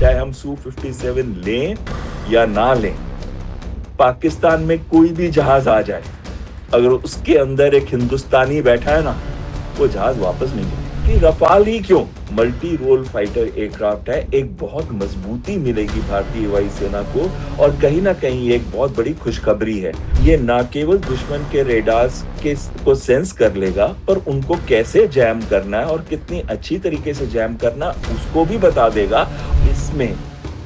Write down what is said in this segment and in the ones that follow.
चाहे हम Su-57 लें या ना लें, पाकिस्तान में कोई भी जहाज आ जाए, अगर उसके अंदर एक हिंदुस्तानी बैठा है ना, वो जहाज वापस नहीं जाएगा। कि रफाल ही क्यों, मल्टी रोल फाइटर एयरक्राफ्ट है, एक बहुत मजबूती मिलेगी भारतीय वायुसेना को, और कहीं ना कहीं एक बहुत बड़ी खुशखबरी है। ये ना केवल दुश्मन के रेडार्स को सेंस कर लेगा, पर उनको कैसे जैम करना है और कितनी अच्छी तरीके से जैम करना उसको भी बता देगा। इसमें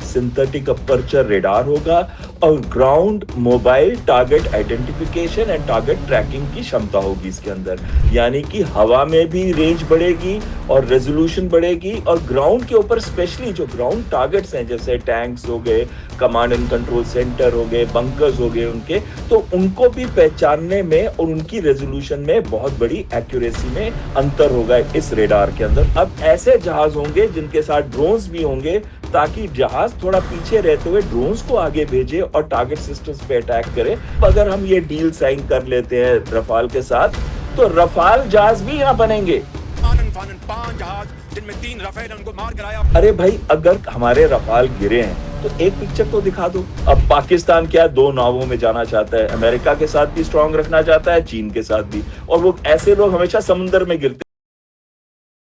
सिंथेटिक अपर्चर रेडार होगा और ground mobile target identification and target tracking की क्षमता होगी इसके अंदर, यानी कि हवा में भी रेंज बढ़ेगी और रेजोल्यूशन बढ़ेगी, और ग्राउंड के ऊपर स्पेशली जो ग्राउंड टारगेट्स हैं जैसे टैंक्स हो गए, कमांड एंड कंट्रोल सेंटर हो गए, बंकर्स हो गए उनके, तो उनको भी पहचानने में और उनकी रेजोल्यूशन में बहुत बड़ी एक्यूरेसी में अंतर होगा इस रेडार के अंदर। अब ऐसे जहाज होंगे जिनके साथ ड्रोन्स भी होंगे, ताकि जहाज थोड़ा पीछे रहते हुए ड्रोन्स को आगे भेजे और टारगेट सिस्टम्स पे अटैक करे। अगर हम ये डील साइन कर लेते हैं रफाल के साथ, तो रफाल जहाज भी यहाँ बनेंगे। पांच जहाज जिनमें 3 रफेल उनको मार कराया। अरे भाई, अगर हमारे रफाल गिरे हैं तो एक पिक्चर तो दिखा दो। अब पाकिस्तान क्या 2 नावों में जाना चाहता है, अमेरिका के साथ भी स्ट्रांग रखना चाहता है, चीन के साथ भी, और वो ऐसे लोग हमेशा समुद्र में गिरते।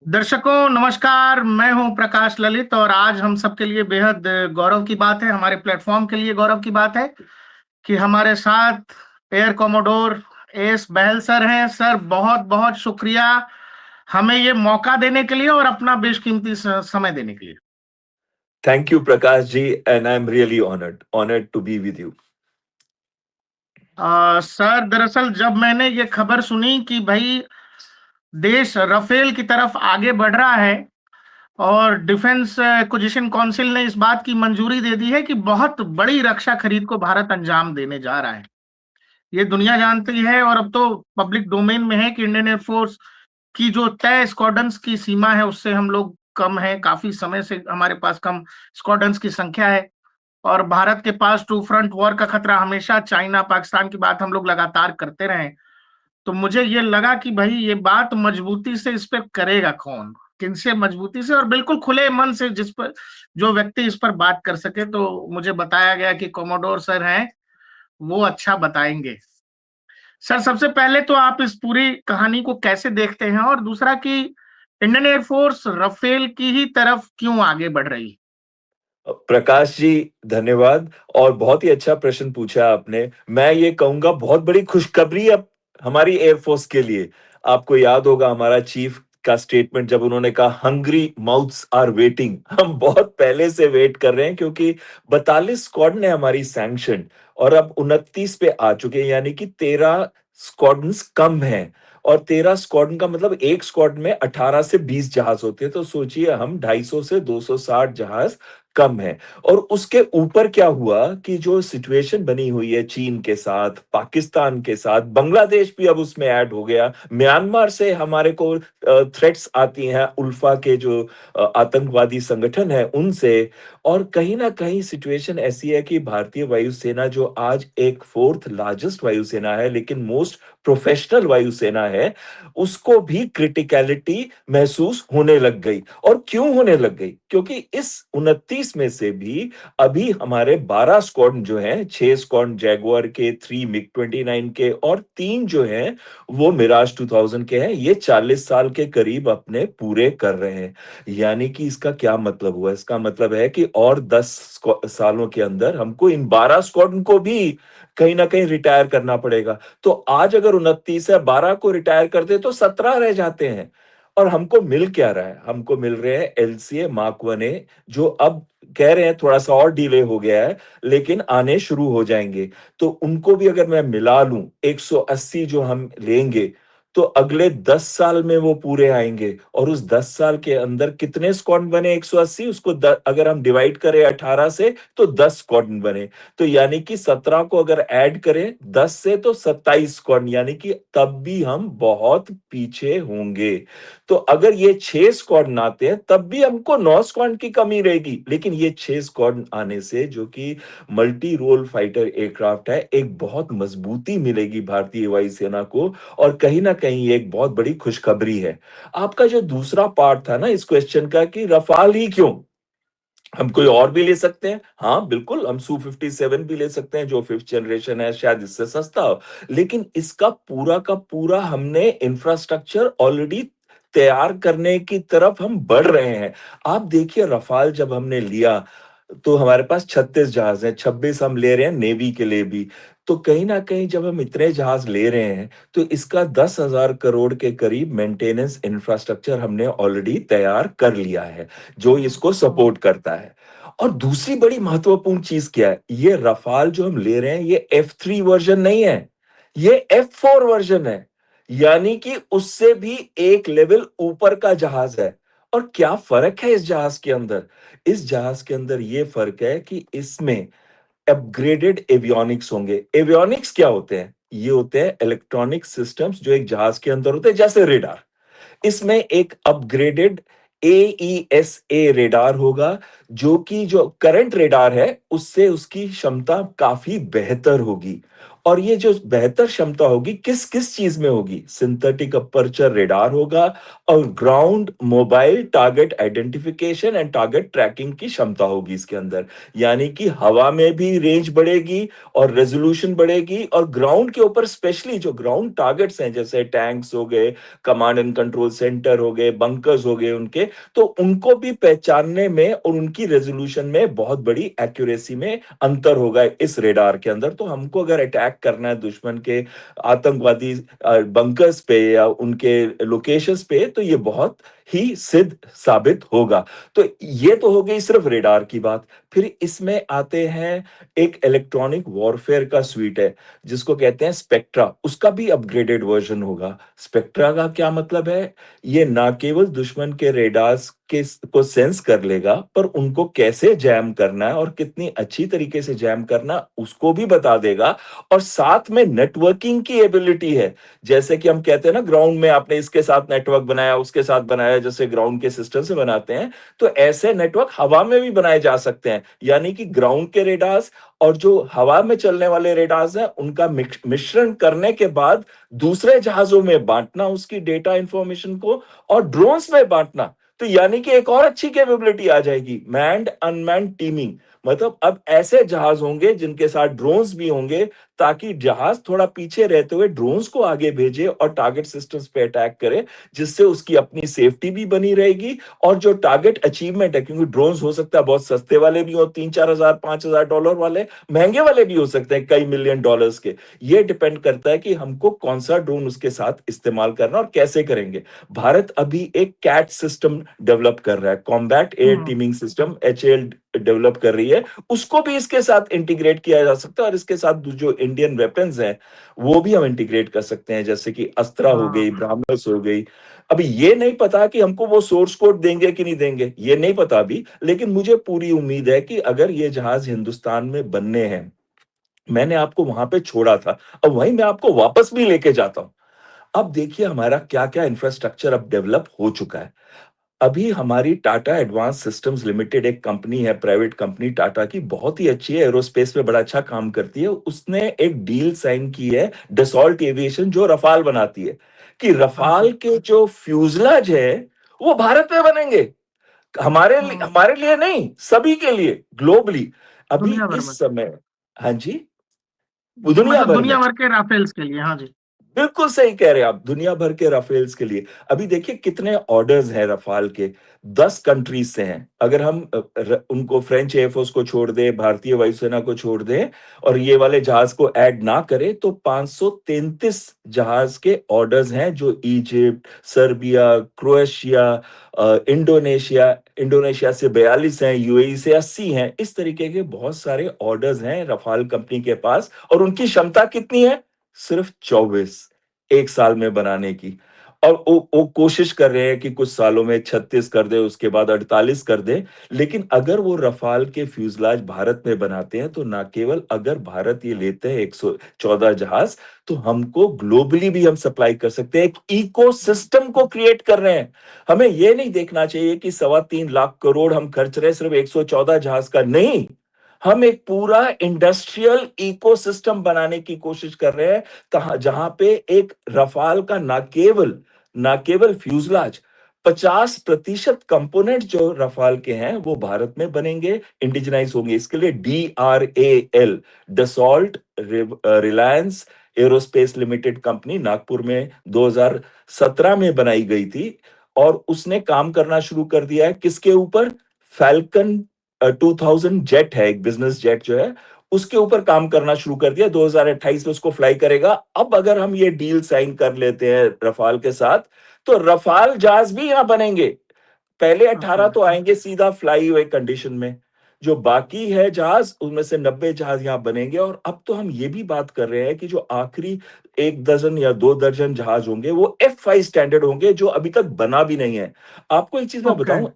दर्शकों नमस्कार, मैं हूं प्रकाश ललित और आज हम सबके लिए बेहद गौरव की बात है, हमारे प्लेटफॉर्म के लिए गौरव की बात है कि हमारे साथ एयर कोमोडोर एस बहल सर हैं। सर बहुत बहुत शुक्रिया हमें ये मौका देने के लिए और अपना बेशकीमती समय देने के लिए। Thank you Prakash ji, and I am really honoured to be with you. Sir दरअसल जब मैंने ये खबर सुनी कि भाई देश रफेल की तरफ आगे बढ़ रहा है और डिफेंस एक्विजिशन काउंसिल ने इस बात की मंजूरी दे दी है कि बहुत बड़ी रक्षा खरीद को भारत अंजाम देने जा रहा है, ये दुनिया जानती है और अब तो पब्लिक डोमेन में है कि इंडियन एयरफोर्स की जो तय स्क्वाड्रंस की सीमा है उससे हम लोग कम है, काफी समय से हमारे पास कम स्क्वाड्रंस की संख्या है और भारत के पास टू फ्रंट वॉर का खतरा हमेशा चाइना पाकिस्तान की बात हम लोग लगातार करते रहे। तो मुझे ये लगा कि भाई ये बात मजबूती से इस पे करेगा कौन, किनसे मजबूती से और बिल्कुल खुले मन से, जिस पर जो व्यक्ति इस पर बात कर सके। तो मुझे बताया गया कि कोमोडोर सर हैं, वो अच्छा बताएंगे। सर सबसे पहले तो आप इस पूरी कहानी को कैसे देखते हैं, और दूसरा कि इंडियन एयरफोर्स रफेल की ही तरफ क्यों आगे बढ़ रही? प्रकाश जी धन्यवाद, और बहुत ही अच्छा प्रश्न पूछा आपने। मैं ये कहूंगा बहुत बड़ी खुशखबरी अब हमारी एयरफोर्स के लिए। आपको याद होगा हमारा चीफ का स्टेटमेंट जब उन्होंने कहा हंग्री माउथ्स आर वेटिंग। हम बहुत पहले से वेट कर रहे हैं, क्योंकि 42 स्क्वाड ने हमारी सैंक्शन और अब 29 पे आ चुके हैं, यानी कि 13 स्क्वाड्रंस कम हैं। और 13 स्क्वाड्रन का मतलब एक स्क्वाड में 18 से 20 जहाज होते हैं, तो सोचिए हम 250 से 260 जहाज कम है। और उसके ऊपर क्या हुआ कि जो सिचुएशन बनी हुई है चीन के साथ, पाकिस्तान के साथ, बांग्लादेश भी अब उसमें ऐड हो गया, म्यांमार से हमारे को थ्रेट्स आती हैं, उल्फा के जो आतंकवादी संगठन है उनसे, और कहीं ना कहीं सिचुएशन ऐसी है कि भारतीय वायुसेना जो आज एक 4th लार्जेस्ट वायुसेना है लेकिन मोस्ट प्रोफेशनल वायुसेना है, उसको भी क्रिटिकलिटी महसूस होने लग गई। और क्यों होने लग गई? क्योंकि इस 29 में से भी अभी हमारे 12 स्क्वाड जो हैं, 6 स्क्वाड जैगुआर के, 3 मिग 29 के और 3 जो हैं वो मिराज 2000 के हैं। ये 40 साल के करीब अपने पूरे कर रहे हैं। यानी कि इसका क्या मतलब हुआ? इसका मतलब है कि और 10 सालों के अंदर हमको इन 12 स्क्वाड को भी कहीं ना कहीं रिटायर करना पड़ेगा। तो आज अगर 29 है, 12 को रिटायर करते तो 17 रह जाते हैं। और हमको मिल क्या रहा है? हमको मिल रहे हैं एलसीए मार्क 1A, जो अब कह रहे हैं थोड़ा सा और डिले हो गया है, लेकिन आने शुरू हो जाएंगे। तो उनको भी अगर मैं मिला लूं 180 जो हम लेंगे, तो अगले 10 साल में वो पूरे आएंगे। और उस 10 साल के अंदर कितने स्क्वाड बने? 180, उसको अगर हम डिवाइड करें 18 से तो 10 स्क्वाड बने। तो यानी कि 17 को अगर ऐड करें 10 से तो 27 स्क्वाड, यानी कि तब भी हम बहुत पीछे होंगे। तो अगर ये 6 स्क्वाड आते हैं तब भी हमको 9 स्क्वाड की कमी रहेगी, लेकिन ये 6 स्क्वाड आने से, जो कि मल्टी रोल फाइटर एयरक्राफ्ट है, एक बहुत मजबूती मिलेगी भारतीय वायुसेना को, और कहीं ना कहीं एक बहुत बड़ी खुशखबरी है। आपका जो दूसरा पार्ट था ना इस क्वेश्चन का कि रफाल ही क्यों, हम कोई और भी ले सकते हैं। हाँ, बिल्कुल हम सू-57 भी ले सकते हैं जो 5th जनरेशन है, शायद इससे सस्ता हो। लेकिन इसका पूरा का पूरा हमने इंफ्रास्ट्रक्चर ऑलरेडी तैयार करने की तरफ हम बढ़ रहे हैं। आप देखिए रफ़ाल जब हमने लिया, तो हमारे पास 36 जहाज़ हैं, 26 हम ले रहे हैं नेवी के लिए भी। तो कहीं न कहीं जब हम इतने जहाज़ ले रहे हैं, तो इसका 10,000 करोड़ के करीब मेंटेनेंस इंफ्रास्ट्रक्चर हमने ऑलरेडी तैयार कर लिया है। जो इसको सपोर्ट करता है। और दूसरी बड़ी महत्वपूर्ण चीज़ क्या है? ये रफ़ाल जो हम ले रहे हैं ये F3 वर्ज़न नहीं है, ये F4 वर्ज़न है। यानी कि उससे भी एक लेवल ऊपर का जहाज़ है। और क्या फ़र्क है इस जहाज़ के अंदर? इस जहाज़ के अंदर ये फ़र्क है कि इसमें अपग्रेडेड एवियोनिक्स होंगे। एवियोनिक्स क्या होते हैं? ये होते हैं इलेक्ट्रॉनिक सिस्टम्स जो एक जहाज़ के अंदर होते हैं जैसे रेडार। इसमें एक अपग्रेडेड AESA रेडार होगा, जो कि जो करंट रेडार है, उससे उसकी क्षमता काफ़ी बेहतर होगी। और ये जो बेहतर क्षमता होगी, किस-किस चीज़ में होगी? सिंथेटिक अपर्चर रेडार होगा और ground mobile target identification and target tracking की क्षमता होगी इसके अंदर। यानी कि हवा में भी रेंज बढ़ेगी और रेज़ोल्यूशन बढ़ेगी और ग्राउंड के ऊपर स्पेशली जो ग्राउंड टारगेट्स हैं, जैसे टैंक्स हो गए, कमांड एंड कंट्रोल सेंटर हो गए, बंकर्स हो गए उनके, तो उनको भी पहचानने में और उनकी रेज़ोल्यूशन में बहुत बड़ी एक्यूरेसी में अंतर होगा इस रेडार के अंदर। तो हमको अगर अटैक करना है दुश्मन के आतंकवादी बंकर्स पे या उनके लोकेशंस पे, तो ये बहुत ही सिद्ध साबित होगा। तो ये तो हो गई सिर्फ रेडार की बात। फिर इसमें आते हैं, एक इलेक्ट्रॉनिक वॉरफेयर का स्वीट है, जिसको कहते हैं स्पेक्ट्रा, उसका भी अपग्रेडेड वर्ज़न होगा। स्पेक्ट्रा का क्या मतलब है? ये ना केवल दुश्मन के रेडार्स को सेंस कर लेगा, पर उनको कैसे जैम करना है और कितनी अच्छी तरीके से जैम करना, उसको भी बता देगा। और साथ में नेटवर्किंग की एबिलिटी है। जैसे कि हम कहते हैं ना, ग्राउंड में आपने इसके साथ नेटवर्क बनाया, उसके साथ बनाया, जैसे ग्राउंड के सिस्टम से बनाते हैं, तो ऐसे नेटवर्क हवा में भी बनाए जा सकते हैं। यानी कि ग्राउंड के रेडार्स और जो हवा में चलने वाले रेडार्स हैं, उनका मिश्रण करने के बाद दूसरे जहाज़ों में बाँटना उसकी डेटा इन्फॉर्मेशन को और ड्रोन्स में बाँटना। तो यानी कि एक और अच्छी कैपेबिलिटी आ जाएगी, मैन्ड अनमैन्ड टीमिंग। मतलब अब ऐसे जहाज़ होंगे जिनके साथ ड्रोन्स भी होंगे, ताकि जहाज़ थोड़ा पीछे रहते हुए ड्रोन्स को आगे भेजे और टारगेट सिस्टम्स पे अटैक करे, जिससे उसकी अपनी सेफ्टी भी बनी रहेगी और जो टारगेट अचीवमेंट है, क्योंकि ड्रोन्स हो सकता है बहुत सस्ते वाले भी हो, 3-4 हज़ार, $5,000 वाले, महँगे वाले भी हो सकते हैं कई मिलियन डॉलर्स के। ये डिपेंड करता है कि हमको कौन-सा ड्रोन उसके साथ इस्तेमाल करना और कैसे करेंगे। भारत अभी एक कैट सिस्टम डेवलप कर रहा है, कॉम्बैट एयर हम्म। टीमिंग सिस्टम HAL डेवलप कर रही है। उसको भी इसके साथ इंटीग्रेट किया जा सकता है और इसके साथ जो इंडियन वेपन्स हैं, वो भी हम इंटीग्रेट कर सकते हैं, जैसे कि अस्त्रा हो हाँ। गई, ब्रह्मोस हो गई। अभी ये नहीं पता कि हमको वो सोर्स कोड देंगे कि नहीं देंगे, ये नहीं पता अभी, लेकिन मुझे पूरी उम्मीद है कि अगर ये जहाज़ हिंदुस्तान में बनने हैं, मैंने आपको वहाँ पे छोड़ा था, अब वहीं मैं आपको वापस भी लेके जाता हूँ। अब देखिए हमारा क्या-क्या इंफ्रास्ट्रक्चर अब डेवलप हो चुका है। अभी हमारी टाटा एडवांस सिस्टम्स लिमिटेड एक कंपनी है, प्राइवेट कंपनी टाटा की, बहुत ही अच्छी है, एयरोस्पेस में बड़ा अच्छा काम करती है। उसने एक डील साइन की है डसॉल्ट एविएशन, जो रफाल बनाती है, कि अच्छा। रफाल के जो फ्यूज़लेज है, वो भारत में बनेंगे। हाँ, हमारे लिए नहीं, सभी के लिए, ग्लोबली। अभी दुनिया भर में। इस समय हाँ जी, दुनिया मतलब भर में। दुनिया भर के राफेल्स के लिए, हाँ जी। बिल्कुल सही कह रहे हैं आप, दुनिया भर के राफेल्स के लिए। अभी देखिए कितने ऑर्डर्स हैं रफाल के, 10 कंट्रीज से हैं। अगर हम उनको फ्रेंच एयरफोर्स को छोड़ दें, भारतीय वायुसेना को छोड़ दें और ये वाले जहाज को ऐड ना करें, तो 533 जहाज के ऑर्डर्स हैं, जो Egypt, Serbia, Croatia, Indonesia, Indonesia से 42 हैं, UAE से 80 हैं। इस तरीके के बहुत सारे ऑर्डर्स हैं रफाल कंपनी के पास, और उनकी क्षमता कितनी है? सिर्फ 24, 1 साल में बनाने की। और वो कोशिश कर रहे हैं कि कुछ सालों में 36 कर दें, उसके बाद 48 कर दें। लेकिन अगर वो रफाल के फ्यूज़लेज भारत में बनाते हैं, तो ना केवल अगर भारत ये लेते हैं 114 जहाज़, तो हमको ग्लोबली भी हम सप्लाई कर सकते हैं। एक इकोसिस्टम को क्रिएट कर रहे हैं। हमें ये नहीं देखना चाहिए कि 3.25 लाख करोड़ हम खर्च रहे हैं सिर्फ 114 जहाज़ का, नहीं। हम एक पूरा इंडस्ट्रियल इकोसिस्टम बनाने की कोशिश कर रहे हैं, जहां पे एक रफाल का ना केवल फ्यूजलाज, 50% कंपोनेंट जो रफाल के हैं वो भारत में बनेंगे, इंडिजिनाइज होंगे। इसके लिए DRAL, Dassault Reliance aerospace limited company Nagpur में 2017 में बनाई गई थी, और उसने काम करना शुरू कर दिया है किसके ऊपर? फैल्कन 2000 जेट है, एक बिजनेस जेट जो है, उसके ऊपर काम करना शुरू कर दिया। 2028 में उसको फ्लाई करेगा। अब अगर हम ये डील साइन कर लेते हैं रफाल के साथ, तो रफाल जहाज भी यहां बनेंगे। पहले 18 तो आएंगे सीधा फ्लाई हुए कंडीशन में, जो बाकी है जहाज उनमें से 90 जहाज यहां बनेंगे। और अब तो हम ये भी बात कर रहे हैं कि जो आखिरी 1 दर्जन या 2 दर्जन जहाज होंगे वो F5 स्टैंडर्ड होंगे, जो अभी तक बना भी नहीं है। आपको एक चीज मैं ओके। बताऊं,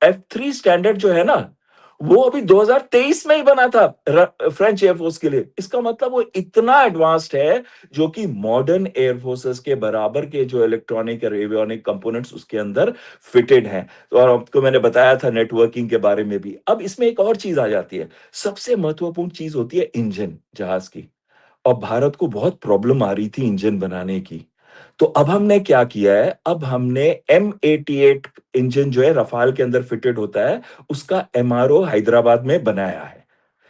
F3 स्टैंडर्ड जो है ना, वो अभी 2023 में ही बना था फ्रेंच एयरफोर्स के लिए। इसका मतलब वो इतना एडवांस्ड है, जो कि मॉडर्न एयरफोर्सेस के बराबर के जो इलेक्ट्रॉनिक और एवियोनिक कंपोनेंट्स उसके अंदर फिटेड हैं। तो और आपको मैंने बताया था नेटवर्किंग के बारे में भी। अब इसमें एक और चीज आ जाती है, सबसे महत्वपूर्ण चीज होती है इंजन जहाज की। और भारत को बहुत प्रॉब्लम आ रही थी इंजन बनाने की। तो अब हमने क्या किया है, अब हमने M88 इंजन जो है रफाल के अंदर फिटेड होता है, उसका MRO हैदराबाद में बनाया है।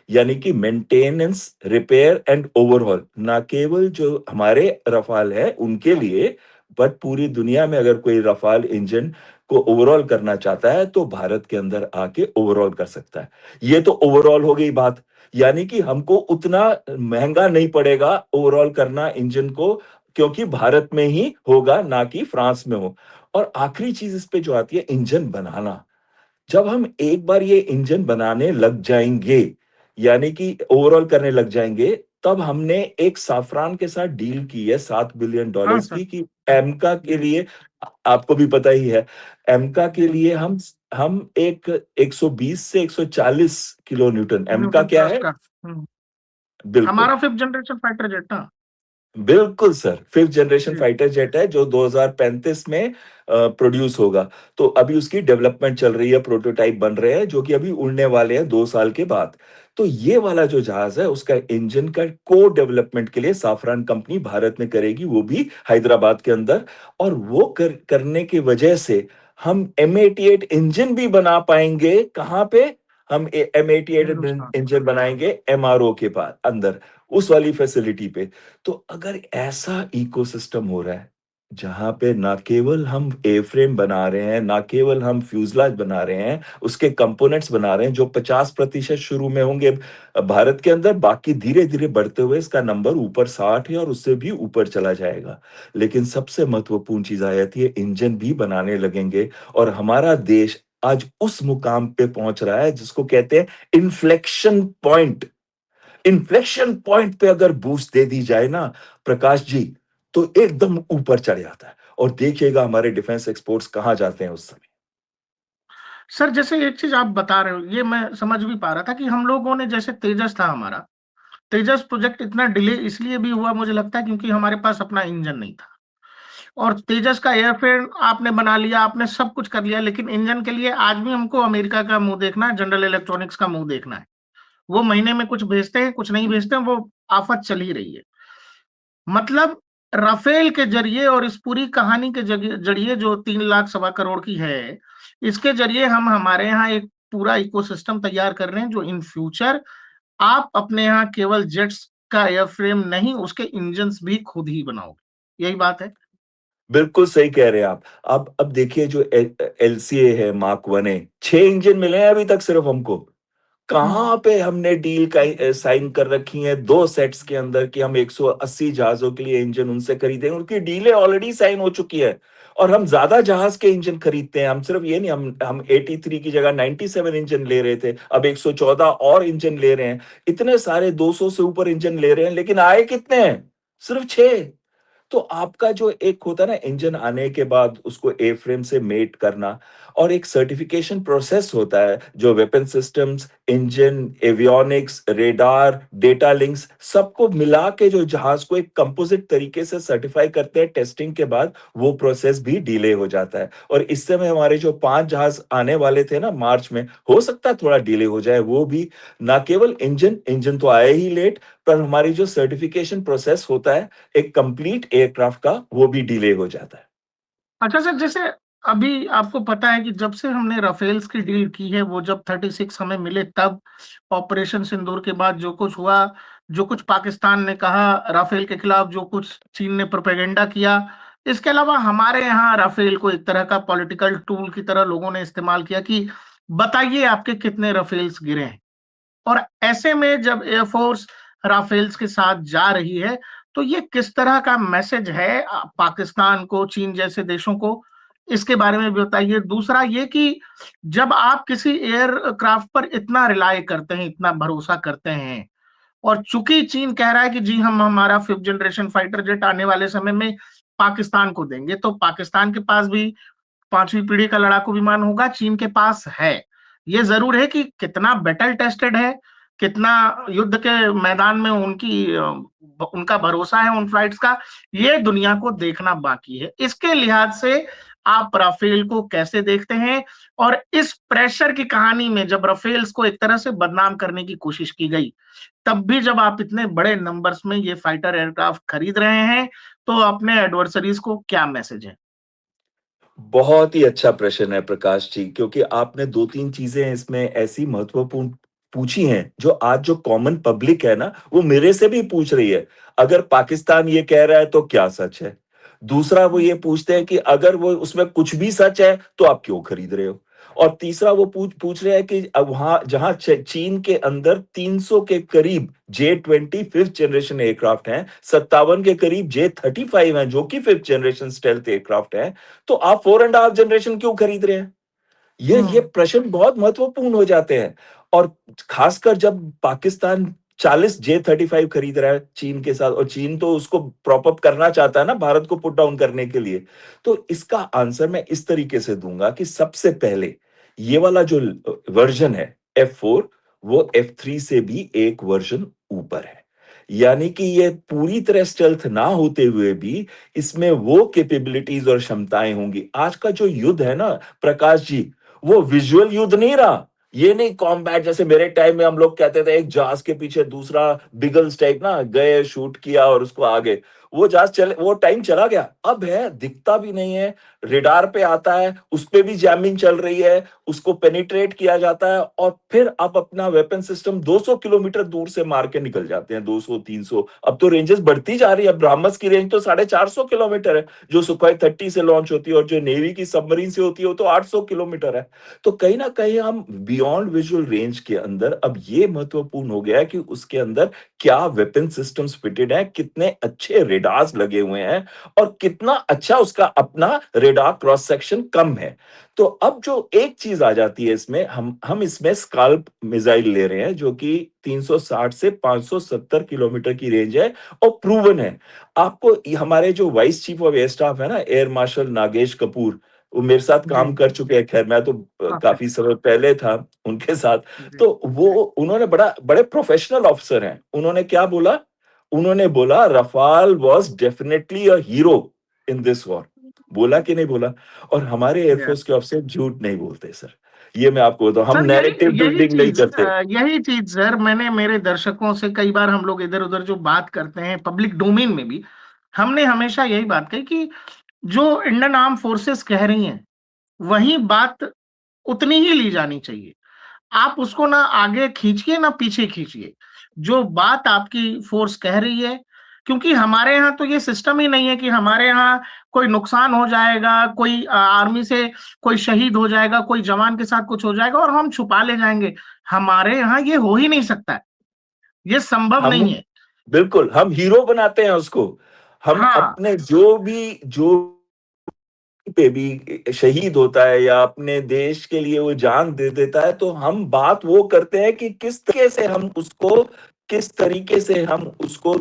यानी कि मेंटेनेंस, रिपेयर एंड ओवरहॉल, ना केवल जो हमारे रफाल है उनके लिए, बट पूरी दुनिया में अगर कोई रफाल इंजन को ओवरऑल करना चाहता है तो भारत के अंदर आके ओवरऑल कर सकता है। ये तो ओवरऑल हो गई बात, यानी कि हमको उतना महंगा नहीं पड़ेगा ओवरऑल करना इंजन को, क्योंकि भारत में ही होगा, ना कि फ्रांस में हो। और आखिरी चीज इस पे जो आती है, इंजन बनाना। जब हम एक बार ये इंजन बनाने लग जाएंगे, यानी कि ओवरऑल करने लग जाएंगे, तब हमने एक साफरान के साथ डील की है $7 बिलियन हाँ सर। की, कि एमका के लिए, आपको भी पता ही है, एमका के लिए हम एक 120 से 140 किलो न्यूटन, एमका न्यूटन क्या क्लास है? का। हम्म। बिल्कुल, हमारा 5th जनरेशन फाइटर जेट ना। बिल्कुल सर, 5th जनरेशन जी। फाइटर जेट है जो 2035 में प्रोड्यूस होगा। तो अभी उसकी डेवलपमेंट चल रही है, प्रोटोटाइप बन रहे हैं, जो कि अभी उड़ने वाले हैं 2 साल के बाद। तो ये वाला जो जहाज है, उसका इंजन का को डेवलपमेंट के लिए साफरान कंपनी भारत में करेगी, वो भी हैदराबाद के अंदर। और वो करने की वजह से हम M88 इंजन भी बना पाएंगे। कहाँ पे? हम M88 हिंदुस्तान। इंजन बनाएंगे MRO के पास अंदर, उस वाली फैसिलिटी पे। तो अगर ऐसा इकोसिस्टम हो रहा है, जहां पे ना केवल हम एफ्रेम बना रहे हैं, ना केवल हम फ्यूजलाज बना रहे हैं, उसके कंपोनेंट्स बना रहे हैं, जो 50% शुरू में होंगे भारत के अंदर, बाकी धीरे धीरे बढ़ते हुए इसका नंबर ऊपर 60 है और उससे भी ऊपर चला जाएगा। लेकिन सबसे महत्वपूर्ण चीज आ जाती है, इंजन भी बनाने लगेंगे। और हमारा देश आज उस मुकाम पे पहुंच रहा है जिसको कहते हैं इन्फ्लेक्शन पॉइंट। इन्फ्लेक्शन पॉइंट पे अगर बूस्ट दे दी जाए ना प्रकाश जी, तो एकदम ऊपर चढ़ जाता है। और देखिएगा हमारे डिफेंस एक्सपोर्ट्स कहां जाते हैं उस समय। सर जैसे एक चीज आप बता रहे हो, ये मैं समझ भी पा रहा था कि हम लोगों ने, जैसे तेजस था हमारा, तेजस प्रोजेक्ट इतना डिले इसलिए भी हुआ मुझे लगता है क्योंकि हमारे पास अपना इंजन नहीं था। और तेजस का एयरफ्रेम आपने बना लिया, आपने सब कुछ कर लिया, लेकिन इंजन के लिए आज भी हमको अमेरिका का मुंह देखना है, जनरल इलेक्ट्रॉनिक्स का मुंह देखना है। वो महीने में कुछ भेजते हैं, कुछ नहीं भेजते हैं, वो आफत चल ही रही है। मतलब राफेल के जरिए और इस पूरी कहानी के जरिए जो 3 लाख 1.25 करोड़ की है, इसके जरिए हम हमारे यहाँ एक पूरा इकोसिस्टम तैयार कर रहे हैं, जो इन फ्यूचर आप अपने यहाँ केवल जेट्स का एयरफ्रेम नहीं, उसके इंजन्स भी खुद ही बनाओगे। यही बात है? बिल्कुल सही कह रहे हैं आप। अब देखिए, जो LCA है मार्क 1 है, 6 इंजन मिले हैं अभी तक सिर्फ हमको। हम्म। कहां पे हमने डील का साइन कर रखी है 2 सेट्स के अंदर, कि हम 180 जहाजों के लिए इंजन उनसे खरीदेंगे। उनकी डीलें ऑलरेडी साइन हो चुकी है। और हम ज्यादा जहाज के इंजन खरीदते हैं। हम सिर्फ ये नहीं, हम 83 की जगह 97 इंजन ले रहे थे, अब 114 और इंजन ले रहे हैं। इतने सारे 200 से ऊपर इंजन ले रहे हैं, लेकिन आए कितने हैं? सिर्फ 6। तो आपका जो एक होता है ना, इंजन आने के बाद उसको ए फ्रेम से मेट करना, और एक सर्टिफिकेशन प्रोसेस होता है, जो weapon systems, engine, avionics, radar, data links, सबको मिला के जो जहाज को एक कंपोजिट तरीके से सर्टिफाई करते हैं टेस्टिंग के बाद, वो प्रोसेस भी डिले हो जाता है। और इस समय हमारे जो 5 जहाज आने वाले थे ना मार्च में, हो सकता है थोड़ा डिले हो जाए वो भी। ना केवल इंजन इंजन तो आए ही लेट, पर हमारी जो सर्टिफिकेशन प्रोसेस होता है एक कंप्लीट एयरक्राफ्ट का, वो भी डिले हो जाता है। अच्छा सर, जैसे अभी आपको पता है कि जब से हमने राफेल्स की डील की है, वो जब 36 हमें मिले तब, ऑपरेशन सिंदूर के बाद जो कुछ हुआ, जो कुछ पाकिस्तान ने कहा राफेल के खिलाफ, जो कुछ चीन ने प्रोपेगेंडा किया, इसके अलावा हमारे यहाँ राफेल को एक तरह का पॉलिटिकल टूल की तरह लोगों ने इस्तेमाल किया कि बताइए आपके कितने राफेल्स गिरे हैं। और ऐसे में जब एयरफोर्स राफेल्स के साथ जा रही है, तो ये किस तरह का मैसेज है पाकिस्तान को, चीन जैसे देशों को? इसके बारे में भी बताइए। दूसरा ये कि जब आप किसी एयरक्राफ्ट पर इतना रिलाय करते हैं, इतना भरोसा करते हैं, और चूंकि चीन कह रहा है कि जी हम हमारा 5th जनरेशन फाइटर जेट आने वाले समय में पाकिस्तान को देंगे, तो पाकिस्तान के पास भी 5वीं पीढ़ी का लड़ाकू विमान होगा, चीन के पास है। ये ज़रूर है कि कितना बैटल टेस्टेड है, कितना युद्ध के मैदान में उनका भरोसा है उन फ्लाइट्स का, ये दुनिया को देखना बाकी है। इसके लिहाज से आप राफेल को कैसे देखते हैं? और इस प्रेशर की कहानी में जब राफेल्स को एक तरह से बदनाम करने की कोशिश की गई, तब भी जब आप इतने बड़े नंबर्स में ये फाइटर एयरक्राफ्ट खरीद रहे हैं, तो अपने एडवर्सरीज को क्या मैसेज है? बहुत ही अच्छा प्रश्न है प्रकाश जी, क्योंकि आपने 2-3 चीज़ें इसमें ऐसी महत्वपूर्ण पूछी हैं, जो आज जो कॉमन पब्लिक है ना, वो मेरे से भी पूछ रही है। अगर पाकिस्तान ये कह रहा है तो क्या सच है? दूसरा वो ये पूछते हैं कि अगर वो उसमें कुछ भी सच है, तो आप क्यों खरीद रहे हो? और तीसरा वो पूछ पूछ रहे हैं कि वहाँ जहाँ चीन के अंदर 300 के करीब J-20 5th जनरेशन एयरक्राफ्ट हैं, 57 के करीब J-35 हैं, जो कि 5th जनरेशन स्टेल्थ एयरक्राफ्ट हैं, तो आप 4 एंड हाफ जनरेशन क्यों खरीद रहे हैं? ये हुँ। प्रश्न बहुत महत्वपूर्ण हो जाते हैं। और खासकर जब पाकिस्तान 40 J-35 खरीद रहा है चीन के साथ, और चीन तो उसको प्रॉप अप करना चाहता है ना भारत को पुट डाउन करने के लिए। तो इसका आंसर मैं इस तरीके से दूंगा कि सबसे पहले ये वाला जो वर्जन है F4, वो F3 से भी एक वर्जन ऊपर है। यानी कि ये पूरी तरह स्टेल्थ ना होते हुए भी इसमें वो कैपेबिलिटीज और क्षमताएं होंगी। आज का जो युद्ध है ना प्रकाश जी, वो विजुअल युद्ध नहीं रहा। ये नहीं कॉम्बैट जैसे मेरे टाइम में हम लोग कहते थे एक जहाज के पीछे दूसरा बिगल्स टाइप ना गए, शूट किया और उसको आगे। वो जहाज चले, वो टाइम चला गया। अब है, दिखता भी नहीं है, रेडार पे आता है, उस पे भी जैमिंग चल रही है, उसको पेनिट्रेट किया जाता है और फिर आप अपना वेपन सिस्टम 200 किलोमीटर दूर से मार के निकल जाते हैं, 200 300। अब तो रेंजेस बढ़ती जा रही है। ब्रह्मस की रेंज तो 450 किलोमीटर है, जो सुखोई 30 से लॉन्च होती है, और जो नेवी की सबमरीन से होती है वो तो 800 किलोमीटर है। तो कहीं ना कहीं हम बियॉन्ड विजुअल रेंज के अंदर, अब ये महत्वपूर्ण हो गया है कि उसके अंदर क्या वेपन सिस्टम्स फिटेड हैं, कितने अच्छे रेडार्स लगे हुए हैं, और कितना अच्छा उसका अपना रेडार क्रॉस सेक्शन कम है। तो अब जो एक चीज आ जाती है इसमें, हम इसमें स्काल्प मिसाइल ले रहे हैं, जो कि 360 से 570 किलोमीटर की रेंज है और प्रूवन है। आपको हमारे जो vice chief of air staff है ना, एयर मार्शल नागेश कपूर, वो मेरे साथ जी। काम कर चुके हैं। खैर मैं तो ओके। काफी समय पहले था उनके साथ। जी। तो वो उन्होंने बड़े प्रोफेशनल ऑफिसर हैं। उन्होंने क्या बोला? उन्होंने बोला Rafale was definitely a hero in this war. बोला कि नहीं बोला? और हमारे यस। एयरफोर्स के ऑफिसर झूठ नहीं बोलते सर। ये मैं आपको बताऊं, हम सर नैरेटिव बिल्डिंग नहीं करते। यही चीज सर, मैंने मेरे दर्शकों से कई बार, हम लोग इधर उधर जो बात करते हैं पब्लिक डोमेन में भी, हमने हमेशा यही बात कही कि जो इंडियन आर्म फोर्सेस कह रही हैं, वही बात उतनी ही ली जानी चाहिए। आप उसको ना आगे खींचिए ना पीछे खींचिए। जो बात आपकी फोर्स कह रही है, क्योंकि हमारे यहाँ तो ये सिस्टम ही नहीं है कि हमारे यहाँ कोई नुकसान हो जाएगा, कोई आर्मी से कोई शहीद हो जाएगा, कोई जवान के साथ कुछ हो जाएगा और हम छुपा ले जाएंगे। हमारे यहाँ ये हो ही नहीं सकता है, ये संभव हम नहीं है। बिल्कुल हम हीरो बनाते हैं उसको। हम हाँ। अपने जो पे भी शहीद होता है या अपने देश के लिए वो जान दे देता है, तो हम बात वो करते हैं कि किस तरीके से हम उसको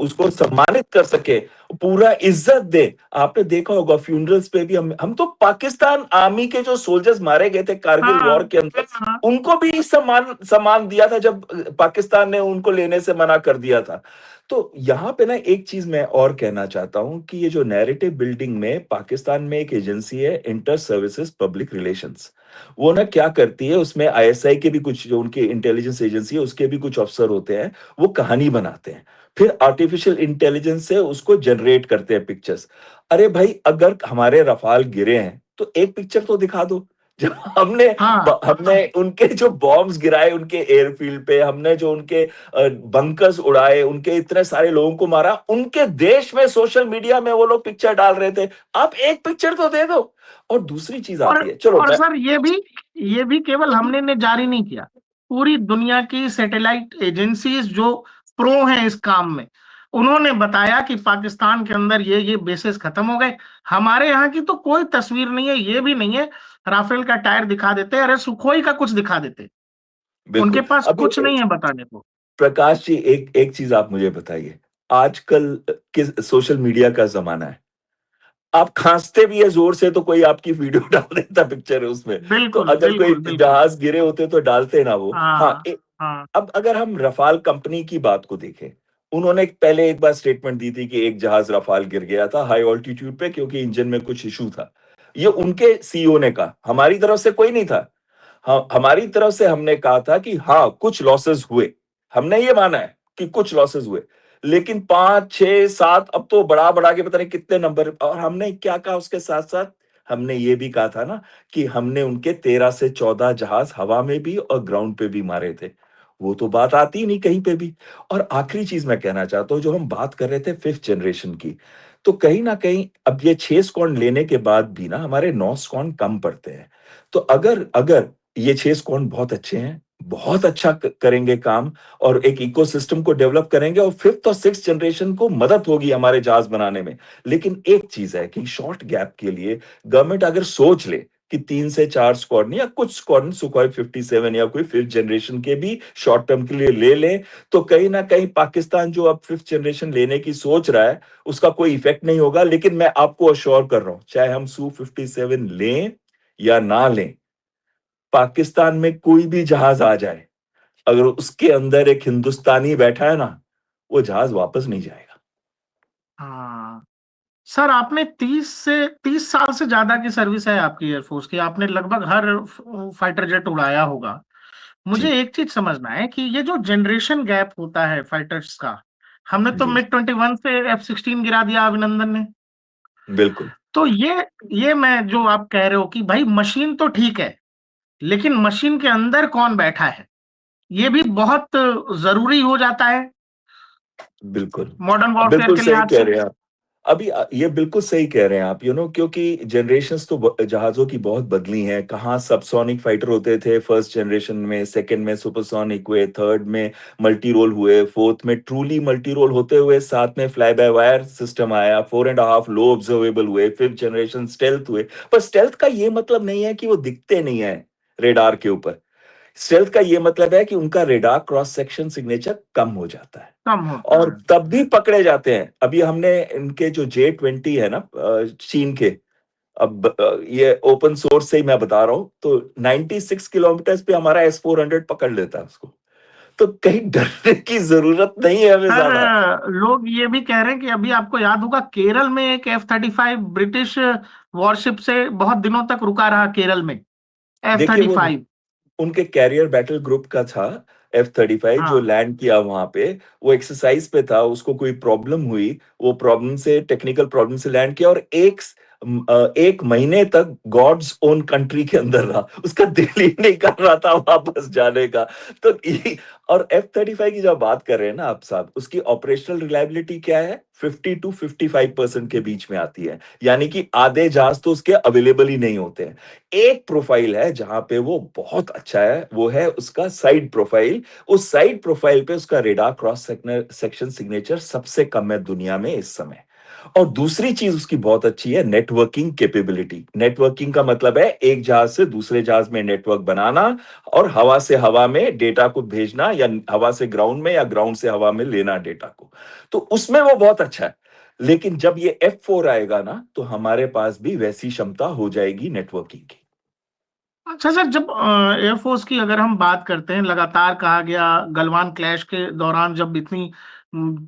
उसको सम्मानित कर सके, पूरा इज्जत दे। आपने देखा होगा फ्यूनरल्स पे भी हम तो पाकिस्तान आर्मी के जो सोल्जर्स मारे गए थे कारगिल हाँ। वॉर के अंदर, हाँ। उनको भी सम्मान दिया था जब पाकिस्तान ने उनको लेने से मना कर दिया था। तो यहाँ पे ना एक चीज मैं और कहना चाहता हूं कि ये जो नैरेटिव बिल्डिंग में, पाकिस्तान में एक एजेंसी है इंटर सर्विसेज पब्लिक रिलेशंस। वो ना क्या करती है, उसमें आईएसआई के भी कुछ, जो उनकी इंटेलिजेंस एजेंसी है उसके भी कुछ अफसर होते हैं, वो कहानी बनाते हैं, फिर आर्टिफिशियल इंटेलिजेंस से उसको जनरेट करते हैं पिक्चर्स। अरे भाई, अगर हमारे रफाल गिरे हैं तो एक पिक्चर तो दिखा दो। जब हाँ हमने उनके जो बॉम्ब्स गिराए उनके एयरफील्ड पे, हमने जो उनके बंकर्स उड़ाए, उनके इतने सारे लोगों को मारा, उनके देश में सोशल मीडिया में वो लोग पिक्चर डाल रहे थे। आप एक पिक्चर तो दे दो। और दूसरी चीज और आती है, चलो और मैं, सर ये भी केवल हमने ने जारी नहीं किया, पूरी दुनिया की सैटेलाइट एजेंसीज जो प्रो हैं इस काम में, उन्होंने बताया कि पाकिस्तान के अंदर ये बेसेस खत्म हो गए। हमारे यहाँ की तो कोई तस्वीर नहीं है, ये भी नहीं है, राफेल का टायर दिखा देते, अरे सुखोई का कुछ दिखा देते, उनके बिल्कुल। पास अभी कुछ नहीं है बताने को। प्रकाश जी, एक एक चीज आप मुझे बताइए, आजकल किस सोशल मीडिया का जमाना है, आप खांसते भी है जोर से तो कोई आपकी वीडियो डाल देता पिक्चर है उसमें। तो बिल्कुल अगर कोई बिल्कुल बिल्कुल। जहाज गिरे होते तो डालते ना वो। हाँ, हाँ हाँ। अब अगर हम रफाल कंपनी की बात को देखें, उन्होंने पहले एक बार स्टेटमेंट दी थी कि एक जहाज रफाल गिर गया था हाई ऑल्टीट्यूड पे क्योंकि इंजन में कुछ इशू था। ये उनके सीईओ ने कहा, हमारी तरफ से कोई नहीं था। हमारी तरफ से हमने कहा था कि हाँ, कुछ लॉसेस हुए, हमने ये माना है कि कुछ लॉसेस हुए, लेकिन 5 6 7 अब तो बढ़ा बढ़ा के पता नहीं कितने नंबर। और हमने क्या कहा उसके साथ साथ, हमने ये भी कहा था ना कि हमने उनके 13 से 14 जहाज हवा में भी और ग्राउंड पे भी मारे थे। वो तो बात आती ही नहीं कहीं पे भी। और आखिरी चीज मैं कहना चाहता हूँ, जो हम बात कर रहे थे फिफ्थ जनरेशन की, तो कहीं ना कहीं अब ये 6 स्क्वाड लेने के बाद भी ना हमारे 9 स्क्वाड कम पड़ते हैं। तो अगर अगर ये 6 स्क्वाड बहुत अच्छे हैं, बहुत अच्छा करेंगे काम, और एक इकोसिस्टम को डेवलप करेंगे, और फिफ्थ और सिक्स जनरेशन को मदद होगी हमारे जहाज बनाने में। लेकिन एक चीज है कि शॉर्ट गैप के लिए गवर्नमेंट अगर सोच ले कि 3 से 4 स्क्वाड या कुछ स्क्वाड सुखोई 57 या कोई फिफ्थ जनरेशन के भी शॉर्ट टर्म के लिए ले लें, तो कहीं ना कहीं पाकिस्तान जो अब फिफ्थ जनरेशन लेने की सोच रहा है उसका कोई इफेक्ट नहीं होगा। लेकिन मैं आपको अश्योर कर रहा हूं, चाहे हम Su-57 लें या ना लें, पाकिस्तान में कोई भी जहाज आ जाए, अगर उसके अंदर एक हिंदुस्तानी बैठा है ना, वो जहाज वापस नहीं जाएगा। हाँ सर, आपने 30 साल से ज्यादा की सर्विस है आपकी एयरफोर्स की, आपने लगभग हर फाइटर जेट उड़ाया होगा। मुझे जी, एक चीज समझना है कि ये जो जनरेशन गैप होता है फाइटर्स का, हमने तो जी, MiG-21 से F-16 गिरा दिया अभिनंदन ने। बिल्कुल, तो ये मैं जो आप कह रहे हो कि भाई मशीन तो ठीक है, लेकिन मशीन के अंदर कौन बैठा है, ये भी बहुत जरूरी हो जाता है बिल्कुल। मॉडर्न वॉरफेयर बिल्कुल के सही लिहाज कह से। रहे हैं आप। अभी ये बिल्कुल सही कह रहे हैं आप, क्योंकि जनरेशंस तो जहाज़ों की बहुत बदली हैं। कहाँ सबसोनिक फाइटर होते थे फर्स्ट जनरेशन में, सेकंड में सुपरसोनिक हुए, थर्ड में मल्टी रोल हुए, फोर्थ में ट्रूली मल्टी रोल होते हुए, साथ में फ्लाई बाय वायर सिस्टम आया, 4.5 लो ऑब्जर्वेबल हुए, फिफ्थ जनरेशन स्टेल्थ हुए। पर स्टेल्थ का ये मतलब नहीं है कि वो दिखते नहीं है रेडार के ऊपर। स्टेल्थ का ये मतलब है कि उनका रेडार क्रॉस सेक्शन सिग्नेचर कम हो जाता है, कम होता और है। तब भी पकड़े जाते हैं। अभी हमने इनके जो J-20 है ना, चीन के, अब ये ओपन सोर्स से ही मैं बता रहा हूं, तो 96 किलोमीटर पे हमारा S-400 पकड़ लेता है उसको। तो कहीं डरने की जरूरत नहीं है हमें सर ज्यादा। लोग ये भी कह रहे हैं कि अभी आपको याद होगा केरल में एक F-35 ब्रिटिश वॉरशिप से बहुत दिनों तक रुका रहा केरल में, एफ देखिए, थर्टी वो फाइव उनके कैरियर बैटल ग्रुप का था F-35, जो हाँ लैंड किया वहां पे। वो एक्सरसाइज पे था, उसको कोई प्रॉब्लम हुई, वो प्रॉब्लम से, टेक्निकल प्रॉब्लम से लैंड किया, और एक महीने तक गॉड्स ओन कंट्री के अंदर रहा, उसका दिल ही नहीं कर रहा था वापस जाने का। तो और F-35 की जब बात कर रहे हैं ना आप साहब, उसकी ऑपरेशनल रिलायबिलिटी क्या है, 50 to 55% के बीच में आती है। यानी कि आधे जहाज तो उसके अवेलेबल ही नहीं होते हैं। एक प्रोफाइल है जहां पे वो बहुत अच्छा है, वो है उसका साइड प्रोफाइल। उस साइड प्रोफाइल पे उसका रेडार क्रॉस सेक्शन सिग्नेचर सबसे कम है दुनिया में इस समय। और दूसरी चीज उसकी बहुत अच्छी है, नेटवर्किंग कैपेबिलिटी। नेटवर्किंग का मतलब है एक जहाज से दूसरे जहाज में नेटवर्क बनाना, और हवा से हवा में डेटा को भेजना, या हवा से ग्राउंड में, या ग्राउंड से हवा में लेना डेटा को। तो उसमें वो बहुत अच्छा है। लेकिन जब ये F-4 आएगा ना, तो हमारे पास भी वैसी क्षमता हो जाएगी नेटवर्किंग की। अच्छा सर, जब एयरफोर्स की अगर हम बात करते हैं, लगातार कहा गया गलवान क्लैश के दौरान जब इतनी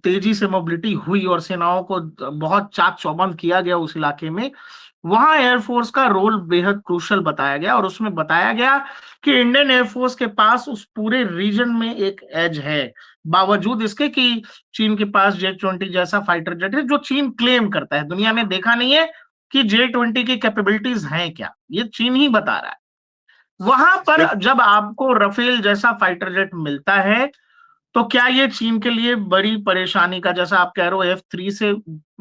तेजी से मोबिलिटी हुई और सेनाओं को बहुत चाक चौबंद किया गया उस इलाके में, वहां एयरफोर्स का रोल बेहद क्रूशल बताया गया और उसमें बताया गया कि इंडियन एयरफोर्स के पास उस पूरे रीजन में एक एज है, बावजूद इसके कि चीन के पास J-20 जैसा फाइटर जेट है, जो चीन क्लेम करता है। दुनिया ने देखा नहीं है कि J-20 की कैपेबिलिटीज हैं क्या, ये चीन ही बता रहा है। वहां पर देख जब आपको रफेल जैसा फाइटर जेट मिलता है, तो क्या ये चीन के लिए बड़ी परेशानी का, जैसा आप कह रहे हो F-3 से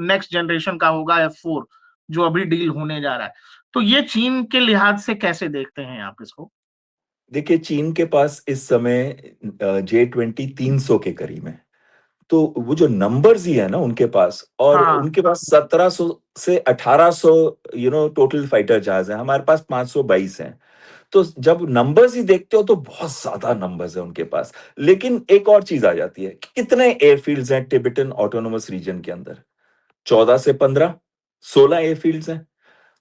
नेक्स्ट जनरेशन का होगा F-4 जो अभी डील होने जा रहा है, तो ये चीन के लिहाज से कैसे देखते हैं आप इसको? देखिए, चीन के पास इस समय J-20 300 के करीब है। तो वो जो नंबर्स ही है ना उनके पास, और हाँ, उनके पास 1700 से 1800 टोटल फाइटर जहाज है, हमारे पास 522 हैं। तो जब नंबर्स ही देखते हो तो बहुत ज्यादा नंबर्स है उनके पास। लेकिन एक और चीज आ जाती है कि कितने एयरफील्ड्स हैं टिबेटन ऑटोनोमस रीजन के अंदर? 14 से 15, 16 एयरफील्ड्स हैं। तो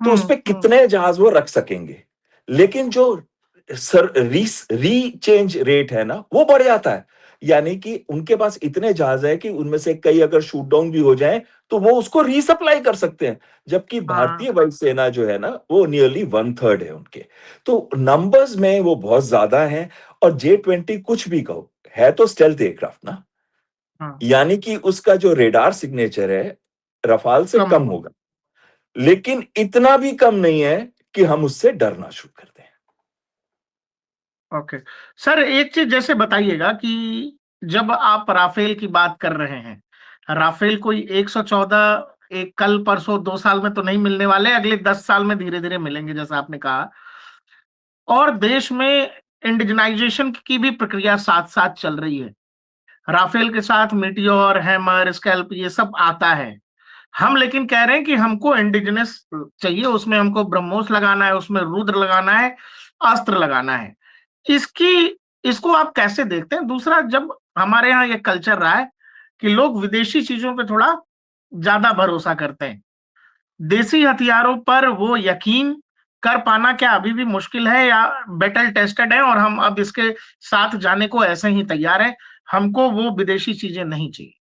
हम्म, उसपे कितने जहाज वो रख सकेंगे? लेकिन जो सर रीचेंज रेट है ना वो बढ़ जाता है। यानी कि उनके पास इतने जहाज है कि उनमें से कई अगर शूट डाउन भी हो जाए तो वो उसको रीसप्लाई कर सकते हैं। जबकि हाँ, भारतीय वायुसेना जो है ना वो नियरली 1/3 है उनके। तो नंबर्स में वो बहुत ज्यादा है। और J-20 कुछ भी कहो, है तो स्टेल्थ एयरक्राफ्ट ना, हाँ, यानी कि उसका जो रेडार सिग्नेचर है रफाल से कम कम होगा। होगा, लेकिन इतना भी कम नहीं है कि हम उससे डरना शुरू कर दें। ओके। सर एक चीज जैसे बताइएगा कि जब आप राफेल की बात कर रहे हैं, राफेल कोई 114 एक कल परसों 2 साल में तो नहीं मिलने वाले, अगले 10 साल में धीरे धीरे मिलेंगे जैसा आपने कहा। और देश में इंडिजनाइजेशन की भी प्रक्रिया साथ साथ चल रही है। राफेल के साथ मीटियोर, हैमर, स्कैल्प ये सब आता है। हम लेकिन कह रहे हैं कि हमको इंडिजिनस चाहिए, उसमें हमको ब्रह्मोस लगाना है, उसमें रुद्र लगाना है, अस्त्र लगाना है। इसकी इसको आप कैसे देखते हैं? दूसरा, जब हमारे यहाँ ये कल्चर रहा है कि लोग विदेशी चीजों पे थोड़ा ज्यादा भरोसा करते हैं, देसी हथियारों पर वो यकीन कर पाना क्या अभी भी मुश्किल है, या बैटल टेस्टेड है और हम अब इसके साथ जाने को ऐसे ही तैयार हैं, हमको वो विदेशी चीजें नहीं चाहिए?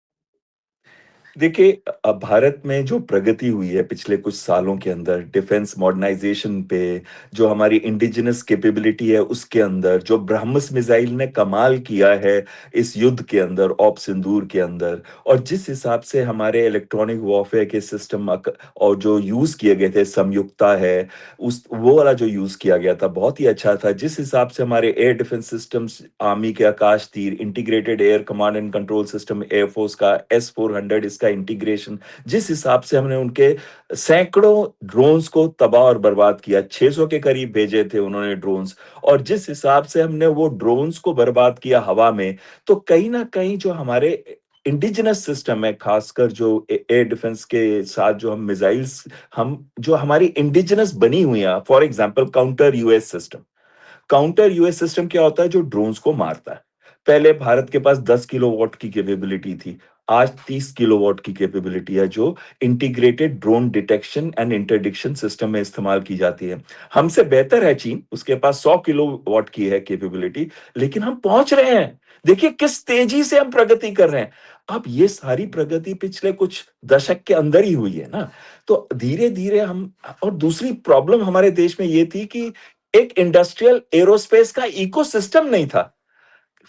देखिए, भारत में जो प्रगति हुई है पिछले कुछ सालों के अंदर डिफेंस मॉडर्नाइजेशन पे, जो हमारी इंडिजिनस कैपेबिलिटी है उसके अंदर, जो ब्रह्मस मिसाइल ने कमाल किया है इस युद्ध के अंदर, ऑप सिंदूर के अंदर, और जिस हिसाब से हमारे इलेक्ट्रॉनिक वॉरफेयर के सिस्टम और जो यूज किए गए थे, संयुक्ता है, उस वो वाला जो यूज किया गया था बहुत ही अच्छा था। जिस हिसाब से हमारे एयर डिफेंस सिस्टम्स, आर्मी के आकाश तीर, integrated air command and control system air force का S-400, इसका इंटीग्रेशन, जिस हिसाब से हमने उनके सैकड़ों ड्रोन्स को तबाह और बर्बाद किया, 600 के करीब भेजे थे उन्होंने ड्रोन्स, और जिस हिसाब से हमने वो ड्रोन्स को बर्बाद किया हवा में, तो कहीं ना कहीं जो हमारे इंडिजिनस सिस्टम है, खासकर जो एयर डिफेंस के साथ जो हम मिसाइल्स, हम जो हमारी इंडिजिनस बनी हुई है, for example counter US system क्या होता है? जो ड्रोन्स को मारता है। पहले भारत के पास 10 किलोवाट की कैपेबिलिटी थी, आज 30 किलोवाट की कैपेबिलिटी है, जो integrated drone detection and interdiction system में इस्तेमाल की जाती है। हमसे बेहतर है चीन, उसके पास 100 किलोवाट की है कैपेबिलिटी, लेकिन हम पहुंच रहे हैं। देखिए किस तेजी से हम प्रगति कर रहे हैं। अब ये सारी प्रगति पिछले कुछ दशक के अंदर ही हुई है ना। तो धीरे धीरे हम, और दूसरी प्रॉब्लम हमारे देश में ये थी कि एक इंडस्ट्रियल एरोस्पेस का इकोसिस्टम नहीं था।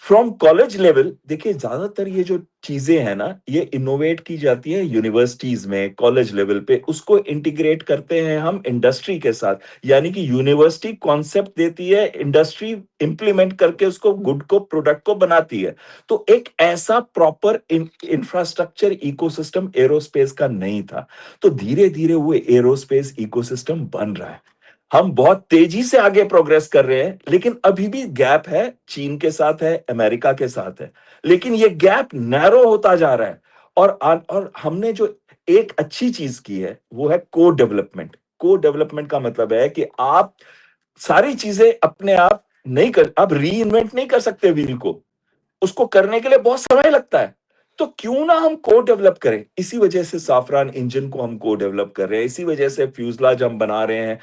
फ्रॉम कॉलेज लेवल, देखिए ज्यादातर ये जो चीजें हैं ना ये इनोवेट की जाती है यूनिवर्सिटीज में, कॉलेज लेवल पे उसको इंटीग्रेट करते हैं हम इंडस्ट्री के साथ। यानी कि यूनिवर्सिटी कॉन्सेप्ट देती है, इंडस्ट्री इंप्लीमेंट करके उसको गुड को, प्रोडक्ट को बनाती है। तो एक ऐसा प्रॉपर इंफ्रास्ट्रक्चर इकोसिस्टम एरोस्पेस का नहीं था। तो धीरे धीरे वो एरोस्पेस इकोसिस्टम बन रहा है। हम बहुत तेजी से आगे प्रोग्रेस कर रहे हैं, लेकिन अभी भी गैप है, चीन के साथ है, अमेरिका के साथ है। लेकिन ये गैप नैरो होता जा रहा है। और हमने जो एक अच्छी चीज की है वो है को डेवलपमेंट। को डेवलपमेंट का मतलब है कि आप सारी चीजें अपने आप नहीं कर, आप री इन्वेंट नहीं कर सकते व्हील को, उसको करने के लिए बहुत समय लगता है। तो क्यों ना हम को-डेवलप करें? इसी वजह से साफरान इंजन को हम को-डेवलप कर रहे हैं, इसी वजह से फ्यूज़लाज हम बना रहे हैं,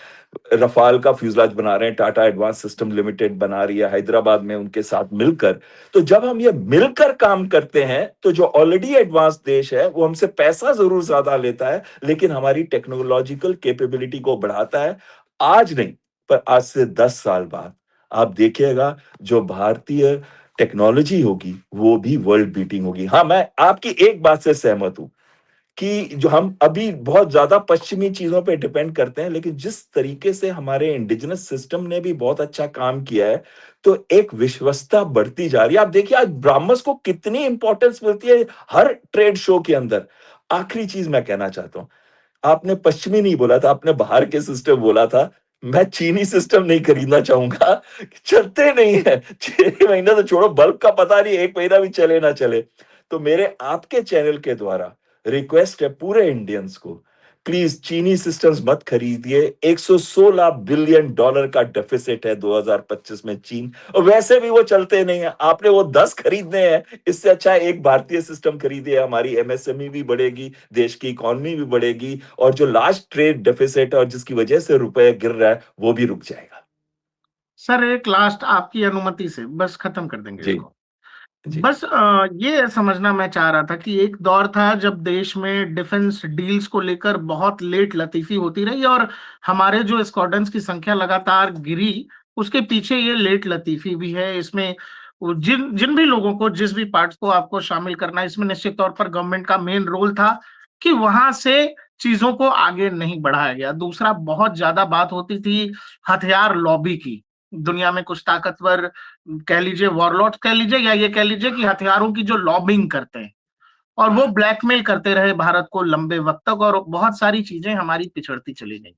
रफ़ाल का फ्यूज़लाज बना रहे हैं, टाटा एडवांस सिस्टम लिमिटेड बना रही है हैदराबाद में उनके साथ मिलकर। तो जब हम ये मिलकर काम करते हैं, तो जो ऑलरेडी एडवांस देश है, वो हमसे पैसा ज़रूर ज़्यादा लेता है, लेकिन हमारी टेक्नोलॉजिकल कैपेबिलिटी को बढ़ाता है। आज नहीं, पर आज से 10 साल बाद आप देखिएगा जो भारतीय टेक्नोलॉजी होगी, वो भी वर्ल्ड बीटिंग होगी। हाँ, मैं आपकी एक बात से सहमत हूँ कि जो हम अभी बहुत ज़्यादा पश्चिमी चीज़ों पे डिपेंड करते हैं, लेकिन जिस तरीके से हमारे इंडिजिनस सिस्टम ने भी बहुत अच्छा काम किया है, तो एक विश्वसता बढ़ती जा रही है। आप देखिए आज ब्राह्मस को कितनी इम्पोर्टेंस मिलती है हर ट्रेड शो के अंदर। आखिरी चीज़ मैं कहना चाहता हूँ, आपने पश्चिमी नहीं बोला था, आपने बाहर के सिस्टम बोला था। मैं चीनी सिस्टम नहीं खरीदना चाहूँगा, चलते नहीं है। 6 महीने तो छोड़ो, बल्ब का पता नहीं 1 महीना भी चले ना चले। तो मेरे आपके चैनल के द्वारा रिक्वेस्ट है पूरे इंडियंस को, प्लीज़ चीनी सिस्टम्स मत खरीदिए। $116 बिलियन का डेफिसिट है 2025 में चीन, और वैसे भी वो चलते नहीं है। आपने वो 10 खरीदने हैं, इससे अच्छा है एक भारतीय सिस्टम खरीदिए, हमारी एमएसएमई भी बढ़ेगी, देश की इकोनॉमी भी बढ़ेगी, और जो लार्ज ट्रेड डेफिसिट है और जिसकी वजह से रुपया गिर रहा है, वो भी रुक जाएगा। सर एक लास्ट आपकी अनुमति से बस खत्म कर देंगे जी, इसको। जी। बस ये समझना मैं चाह रहा था कि एक दौर था जब देश में डिफेंस डील्स को लेकर बहुत लेट लतीफी होती रही और हमारे जो स्क्वाड्रंस की संख्या लगातार गिरी, उसके पीछे ये लेट लतीफी भी है। इसमें जिन जिन भी लोगों को, जिस भी पार्ट्स को आपको शामिल करना है, इसमें निश्चित तौर पर गवर्नमेंट का मेन रोल था कि वहां से चीजों को आगे नहीं बढ़ाया गया। दूसरा, बहुत ज्यादा बात होती थी हथियार लॉबी की। दुनिया में कुछ ताकतवर, कह लीजिए वॉरलॉर्ड्स कह लीजिए, या ये कह लीजिए कि हथियारों की जो लॉबिंग करते हैं, और वो ब्लैकमेल करते रहे भारत को लंबे वक्त तक, और बहुत सारी चीजें हमारी पिछड़ती चली गई।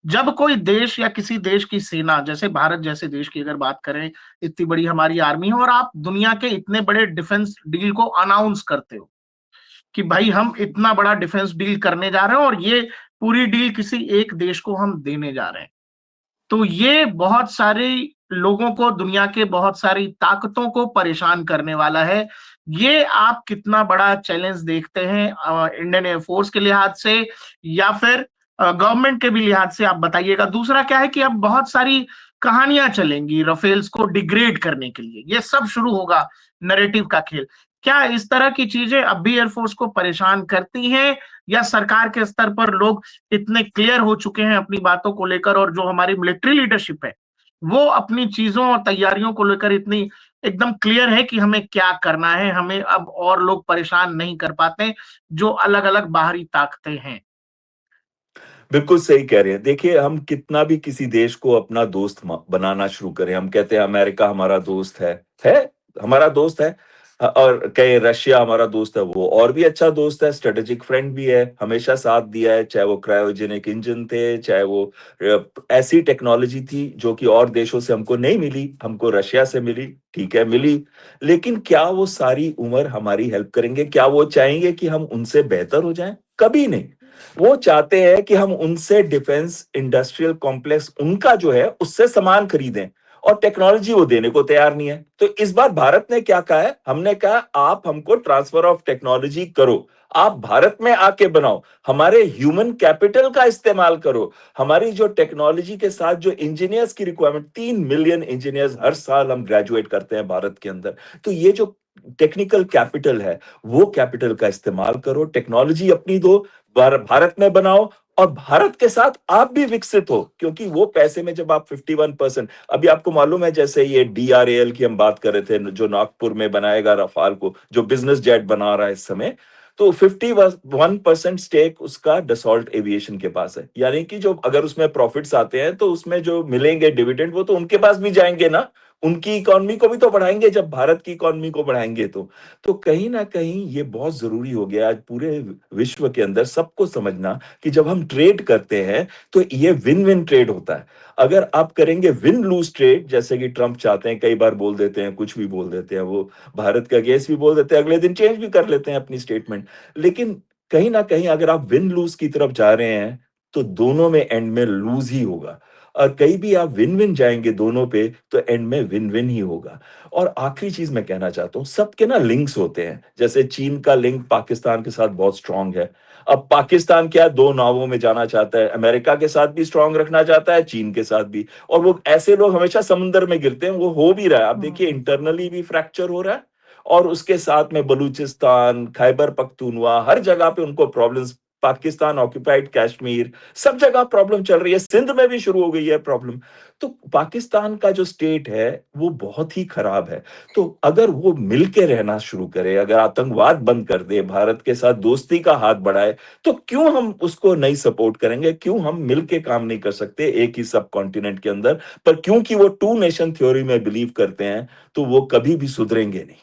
जब कोई देश या किसी देश की सेना, जैसे भारत जैसे देश की अगर बात करें, इतनी बड़ी हमारी आर्मी है और आप दुनिया के इतने बड़े डिफेंस डील को अनाउंस करते हो कि भाई हम इतना बड़ा डिफेंस डील करने जा रहे हैं और ये पूरी डील किसी एक देश को हम देने जा रहे हैं, तो ये बहुत सारे लोगों को, दुनिया के बहुत सारी ताकतों को परेशान करने वाला है। ये आप कितना बड़ा चैलेंज देखते हैं इंडियन एयरफोर्स के लिहाज से, या फिर गवर्नमेंट के भी लिहाज से, आप बताइएगा। दूसरा क्या है कि अब बहुत सारी कहानियां चलेंगी रफेल्स को डिग्रेड करने के लिए, ये सब शुरू होगा नैरेटिव का खेल। क्या इस तरह की चीजें अब भी एयरफोर्स को परेशान करती हैं, या सरकार के स्तर पर लोग इतने क्लियर हो चुके हैं अपनी बातों को लेकर, और जो हमारी मिलिट्री लीडरशिप है वो अपनी चीजों और तैयारियों को लेकर इतनी एकदम क्लियर है कि हमें क्या करना है, हमें अब और लोग परेशान नहीं कर पाते जो अलग अलग बाहरी ताकतें हैं। बिल्कुल सही कह रहे हैं। देखिए, हम कितना भी किसी देश को अपना दोस्त बनाना शुरू करें, हम कहते हैं अमेरिका हमारा दोस्त है, हमारा दोस्त है। और कहे रशिया हमारा दोस्त है, वो और भी अच्छा दोस्त है, स्ट्रेटेजिक फ्रेंड भी है, हमेशा साथ दिया है, चाहे वो क्रायोजेनिक इंजन थे, चाहे वो ऐसी टेक्नोलॉजी थी जो कि और देशों से हमको नहीं मिली, हमको रशिया से मिली, ठीक है मिली। लेकिन क्या वो सारी उम्र हमारी हेल्प करेंगे? क्या वो चाहेंगे कि हम उनसे बेहतर हो जाएं? कभी नहीं। वो चाहते हैं कि हम उनसे डिफेंस इंडस्ट्रियल कॉम्प्लेक्स उनका जो है उससे सामान खरीदें, और टेक्नोलॉजी वो देने को तैयार नहीं है। तो इस बार भारत ने क्या कहा है? हमने कहा आप हमको ट्रांसफर ऑफ टेक्नोलॉजी करो, आप भारत में आके बनाओ, हमारे ह्यूमन कैपिटल का इस्तेमाल करो, हमारी जो टेक्नोलॉजी के साथ जो इंजीनियर्स की रिक्वायरमेंट, 3 मिलियन इंजीनियर्स हर साल हम ग्रेजुएट करते हैं भारत के अंदर। तो ये जो टेक्निकल कैपिटल है, वो कैपिटल का इस्तेमाल करो, टेक्नोलॉजी अपनी दो, भारत में बनाओ, और भारत के साथ आप भी विकसित हो, क्योंकि वो पैसे में जब आप 51%, अभी आपको मालूम है जैसे ये डीआरएल की हम बात कर रहे थे, जो नागपुर में बनाएगा रफाल को, जो बिजनेस जेट बना रहा है इस समय, तो 51% स्टेक उसका डसॉल्ट एविएशन के पास है। यानी कि जो अगर उसमें प्रॉफिट्स आते हैं तो उसमें जो मिलेंगे डिविडेंड, वो तो उनके पास भी जाएंगे ना, उनकी इकोनॉमी को भी तो बढ़ाएंगे जब भारत की इकोनॉमी को बढ़ाएंगे तो कहीं ना कहीं ये बहुत जरूरी हो गया आज पूरे विश्व के अंदर सबको समझना कि जब हम ट्रेड करते हैं तो ये विन विन ट्रेड होता है। अगर आप करेंगे विन लूज ट्रेड, जैसे कि ट्रंप चाहते हैं, कई बार बोल देते हैं, कुछ भी बोल देते हैं, वो भारत के अगेंस्ट भी बोल देते हैं, अगले दिन चेंज भी कर लेते हैं अपनी स्टेटमेंट, लेकिन कहीं ना कहीं अगर आप विन लूज की तरफ जा रहे हैं तो दोनों में एंड में लूज ही होगा। और कहीं भी आप विन-विन जाएँगे दोनों पे, तो एंड में विन-विन ही होगा। और आखिरी चीज़ मैं कहना चाहता हूँ, सबके ना लिंक्स होते हैं। जैसे चीन का लिंक पाकिस्तान के साथ बहुत स्ट्रॉन्ग है। अब पाकिस्तान क्या 2 नावों में जाना चाहता है, अमेरिका के साथ भी स्ट्रॉन्ग रखना चाहता है, चीन के साथ भी। और वो ऐसे लोग हमेशा समुद्र में गिरते हैं, वो हो भी रहा है। आप देखिए इंटरनली भी फ्रैक्चर हो रहा है और उसके साथ में बलूचिस्तान, खैबर पख्तूनख्वा हर जगह पे उनको प्रॉब्लम्स, पाकिस्तान ऑक्युपाइड कश्मीर, सब जगह प्रॉब्लम चल रही है, सिंध में भी शुरू हो गई है प्रॉब्लम। तो पाकिस्तान का जो स्टेट है, वो बहुत ही खराब है। तो अगर वो मिल के रहना शुरू करे, अगर आतंकवाद बंद कर दे, भारत के साथ दोस्ती का हाथ बढ़ाए, तो क्यों हम उसको नहीं सपोर्ट करेंगे? क्यों हम मिल के काम नहीं कर सकते एक ही सब कॉन्टिनेंट के अंदर? पर क्योंकि वो टू नेशन थ्योरी में बिलीव करते हैं, तो वो कभी भी सुधरेंगे नहीं।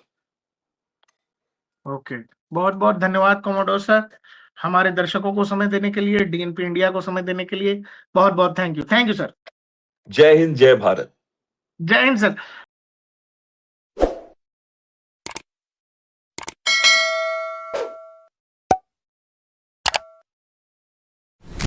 ओके, बहुत-बहुत धन्यवाद कमोडोर सर, हमारे दर्शकों को समय देने के लिए, डीएनपी इंडिया को समय देने के लिए बहुत-बहुत थैंक यू सर। जय हिंद, जय भारत। जय हिंद सर।